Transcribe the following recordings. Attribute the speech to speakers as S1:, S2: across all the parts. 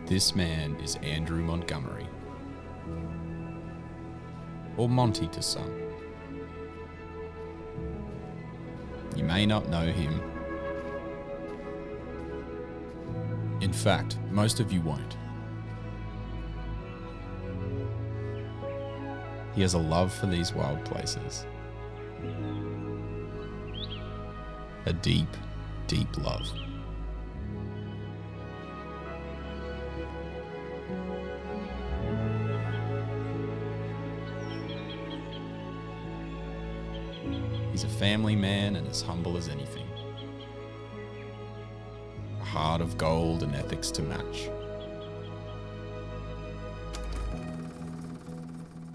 S1: This man is Andrew Montgomery, or Monty to some. You may not know him. In fact, most of you won't. He has a love for these wild places. A deep, deep love. He's a family man and as humble as anything. A heart of gold and ethics to match.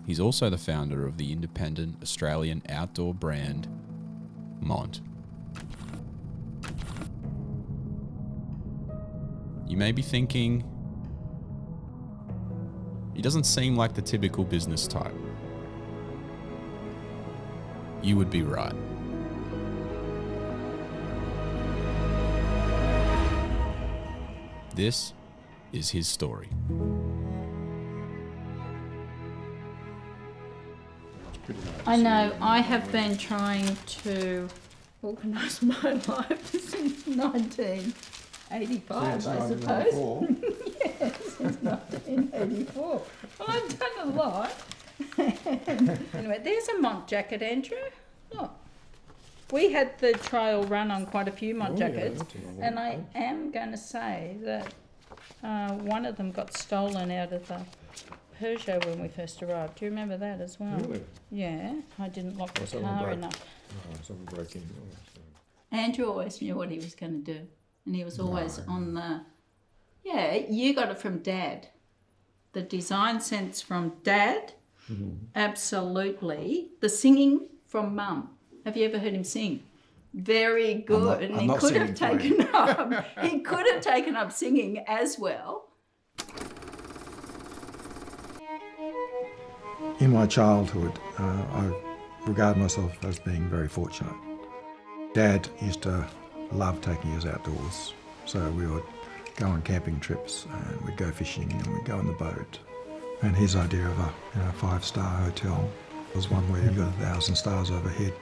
S1: He's also the founder of the independent Australian outdoor brand, Mont. You may be thinking, he doesn't seem like the typical business type. You would be right. This is his story.
S2: I know, I have been trying to organise my life since 1985, I suppose. Yes, since 1984. Well, I've done a lot. Anyway, there's a Mont jacket, Andrew. Look. We had the trial run on quite a few Mont jackets, and I am going to say that one of them got stolen out of the Peugeot when we first arrived. Do you remember that as well?
S3: Really?
S2: Yeah, I didn't lock the car enough.
S3: Someone broke in.
S2: Andrew always knew what he was going to do, and he was always on the... Yeah, you got it from Dad. The design sense from Dad, absolutely. The singing from Mum. Have you ever heard him sing? Very good. And he could have taken up. He could have taken up singing as well.
S3: In my childhood, I regard myself as being very fortunate. Dad used to love taking us outdoors, so we would go on camping trips and we'd go fishing and we'd go on the boat. And his idea of a 5-star hotel was one where you've got 1,000 stars overhead.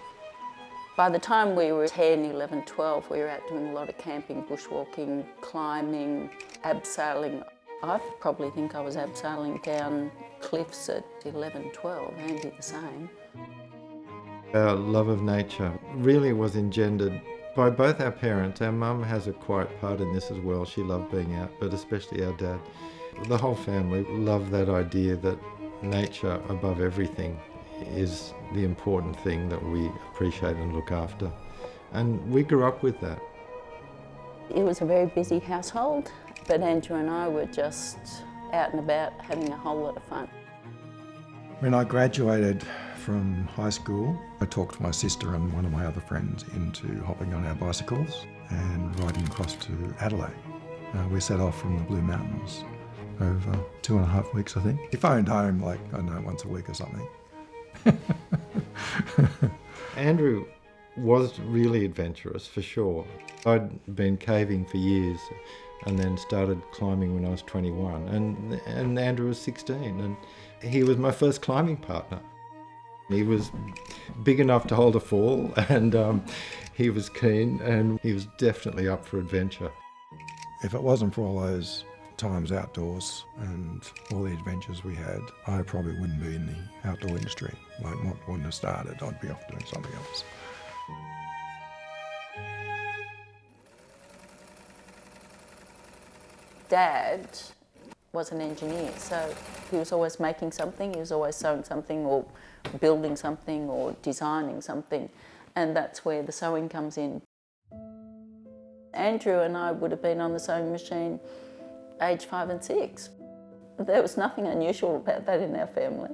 S4: By the time we were 10, 11, 12, we were out doing a lot of camping, bushwalking, climbing, abseiling. I probably think I was abseiling down cliffs at 11, 12, Andy the same.
S5: Our love of nature really was engendered by both our parents. Our mum has a quiet part in this as well. She loved being out, but especially our dad. The whole family loved that idea that nature above everything is the important thing that we appreciate and look after. And we grew up with that.
S4: It was a very busy household, but Andrew and I were just out and about having a whole lot of fun.
S3: When I graduated from high school, I talked my sister and one of my other friends into hopping on our bicycles and riding across to Adelaide. We set off from the Blue Mountains over 2.5 weeks, I think. He phoned home like, I don't know, once a week or something.
S5: Andrew was really adventurous, for sure. I'd been caving for years and then started climbing when I was 21, and Andrew was 16, and he was my first climbing partner. He was big enough to hold a fall, and he was keen, and he was definitely up for adventure.
S3: If it wasn't for all those times outdoors and all the adventures we had, I probably wouldn't be in the outdoor industry. Like, Mont wouldn't have started. I'd be off doing something else.
S4: Dad was an engineer, so he was always making something, he was always sewing something or building something or designing something, and that's where the sewing comes in. Andrew and I would have been on the sewing machine age 5 and 6. There was nothing unusual about that in our family.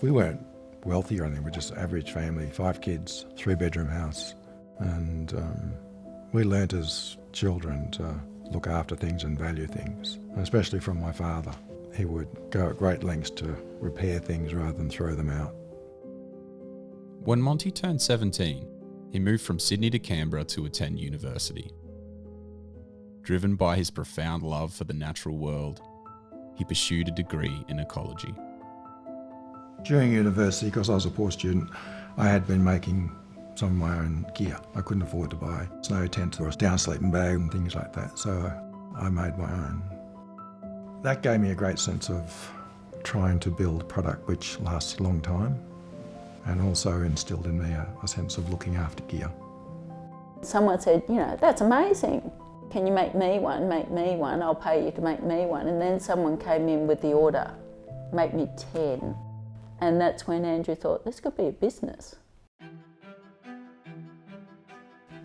S3: We weren't wealthy or anything, we're just an average family, 5 kids, 3-bedroom house, and we learnt as children to look after things and value things, especially from my father. He would go at great lengths to repair things rather than throw them out.
S1: When Monty turned 17, he moved from Sydney to Canberra to attend university. Driven by his profound love for the natural world, he pursued a degree in ecology.
S3: During university, because I was a poor student, I had been making some of my own gear. I couldn't afford to buy snow tent or a down sleeping bag and things like that, so I made my own. That gave me a great sense of trying to build a product which lasts a long time, and also instilled in me a sense of looking after gear.
S4: Someone said, you know, that's amazing. Can you make me one? Make me one. I'll pay you to make me one. And then someone came in with the order, make me 10. And that's when Andrew thought, this could be a business.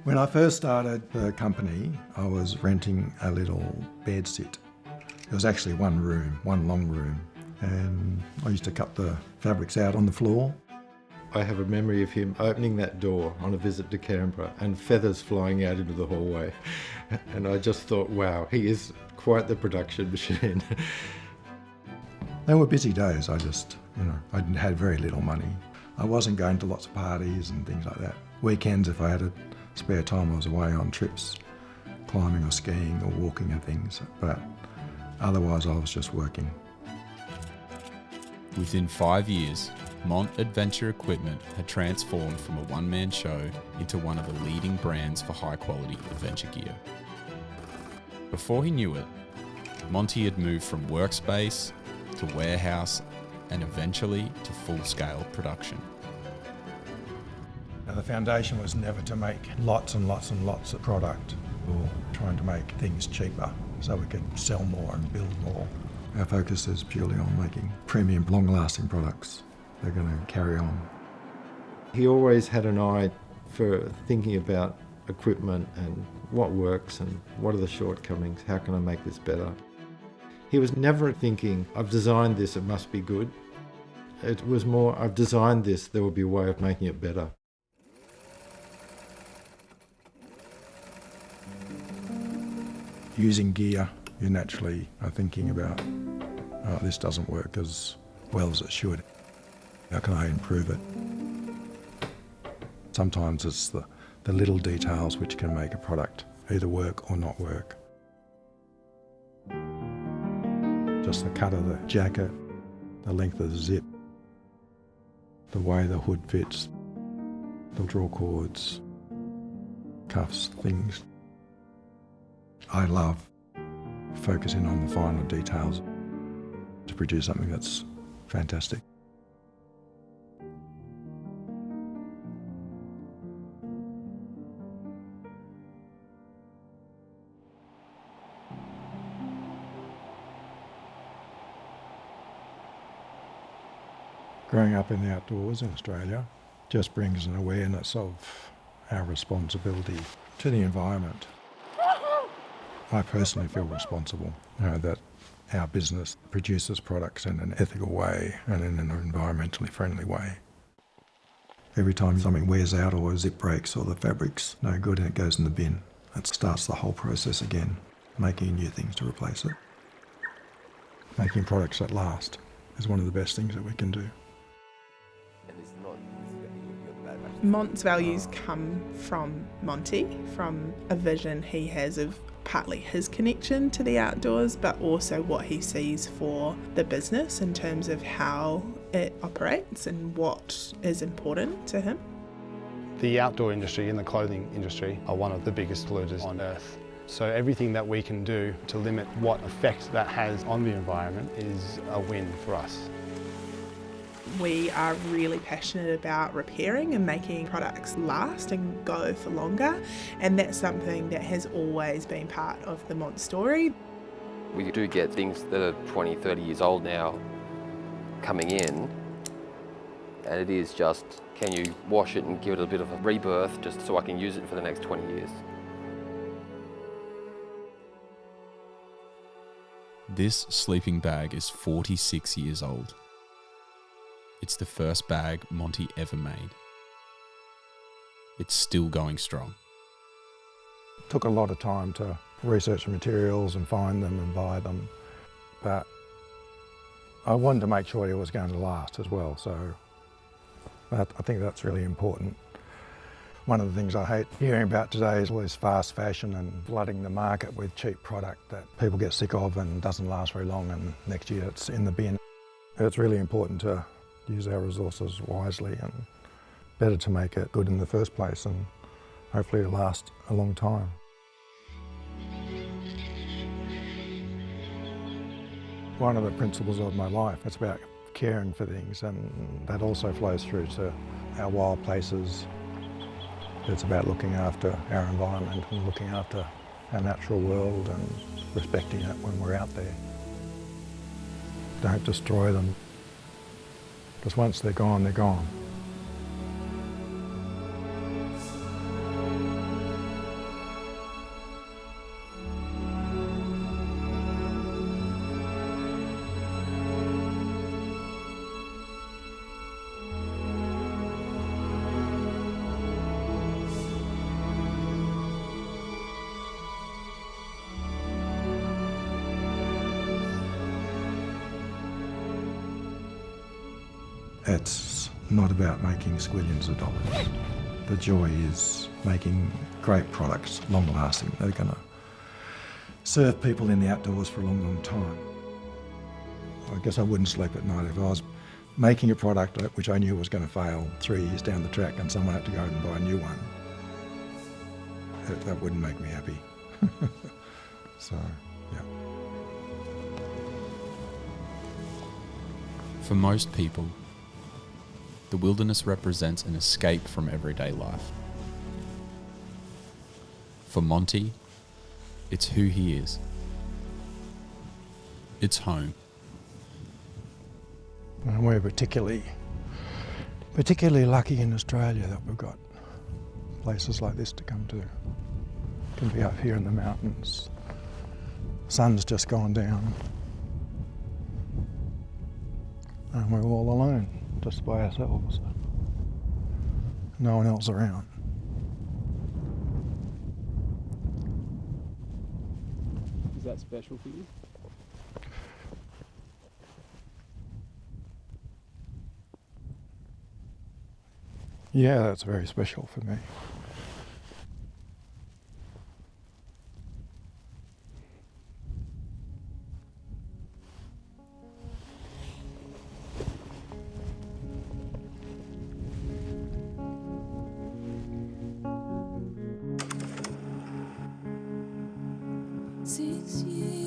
S3: When I first started the company, I was renting a little bed sit. It was actually one room, one long room, and I used to cut the fabrics out on the floor.
S5: I have a memory of him opening that door on a visit to Canberra and feathers flying out into the hallway. And I just thought, wow, he is quite the production machine.
S3: They were busy days. I had very little money. I wasn't going to lots of parties and things like that. Weekends, if I had a spare time, I was away on trips, climbing or skiing or walking and things. But otherwise, I was just working.
S1: Within 5 years, Mont Adventure Equipment had transformed from a one-man show into one of the leading brands for high-quality adventure gear. Before he knew it, Monty had moved from workspace to warehouse and eventually to full-scale production.
S3: Now, the foundation was never to make lots and lots and lots of product or trying to make things cheaper so we could sell more and build more. Our focus is purely on making premium, long-lasting products. They're going to carry on.
S5: He always had an eye for thinking about equipment and what works and what are the shortcomings, how can I make this better. He was never thinking, I've designed this, it must be good. It was more, I've designed this, there will be a way of making it better.
S3: Using gear, you naturally are thinking about, oh, this doesn't work as well as it should. How can I improve it? Sometimes it's the little details which can make a product either work or not work. Just the cut of the jacket, the length of the zip, the way the hood fits, the draw cords, cuffs, things. I love focusing on the finer details to produce something that's fantastic. Growing up in the outdoors in Australia just brings an awareness of our responsibility to the environment. I personally feel responsible, that our business produces products in an ethical way and in an environmentally friendly way. Every time something wears out or a zip breaks or the fabric's no good and it goes in the bin, it starts the whole process again, making new things to replace it. Making products that last is one of the best things that we can do.
S6: Mont's values come from Monty, from a vision he has of partly his connection to the outdoors, but also what he sees for the business in terms of how it operates and what is important to him.
S7: The outdoor industry and the clothing industry are one of the biggest polluters on Earth. So everything that we can do to limit what effect that has on the environment is a win for us.
S6: We are really passionate about repairing and making products last and go for longer, and that's something that has always been part of the Mont story.
S8: We do get things that are 20, 30 years old now coming in, and it is just, can you wash it and give it a bit of a rebirth just so I can use it for the next 20 years?
S1: This sleeping bag is 46 years old. It's the first bag Monty ever made. It's still going strong.
S3: It took a lot of time to research the materials and find them and buy them, but I wanted to make sure it was going to last as well, so I think that's really important. One of the things I hate hearing about today is all this fast fashion and flooding the market with cheap product that people get sick of and doesn't last very long, and next year it's in the bin. It's really important to use our resources wisely, and better to make it good in the first place, and hopefully it'll last a long time. One of the principles of my life, it's about caring for things, and that also flows through to our wild places. It's about looking after our environment and looking after our natural world and respecting it when we're out there. Don't destroy them, because once they're gone, they're gone. It's not about making squillions of dollars. The joy is making great products, long lasting. They're going to serve people in the outdoors for a long, long time. I guess I wouldn't sleep at night if I was making a product which I knew was going to fail 3 years down the track and someone had to go out and buy a new one. That wouldn't make me happy. So, yeah.
S1: For most people, the wilderness represents an escape from everyday life. For Monty, it's who he is. It's home.
S3: And we're particularly lucky in Australia that we've got places like this to come to. Can be up here in the mountains. Sun's just gone down. And we're all alone, just by ourselves. No one else around.
S9: Is that special for you?
S3: Yeah, that's very special for me.
S10: Six years.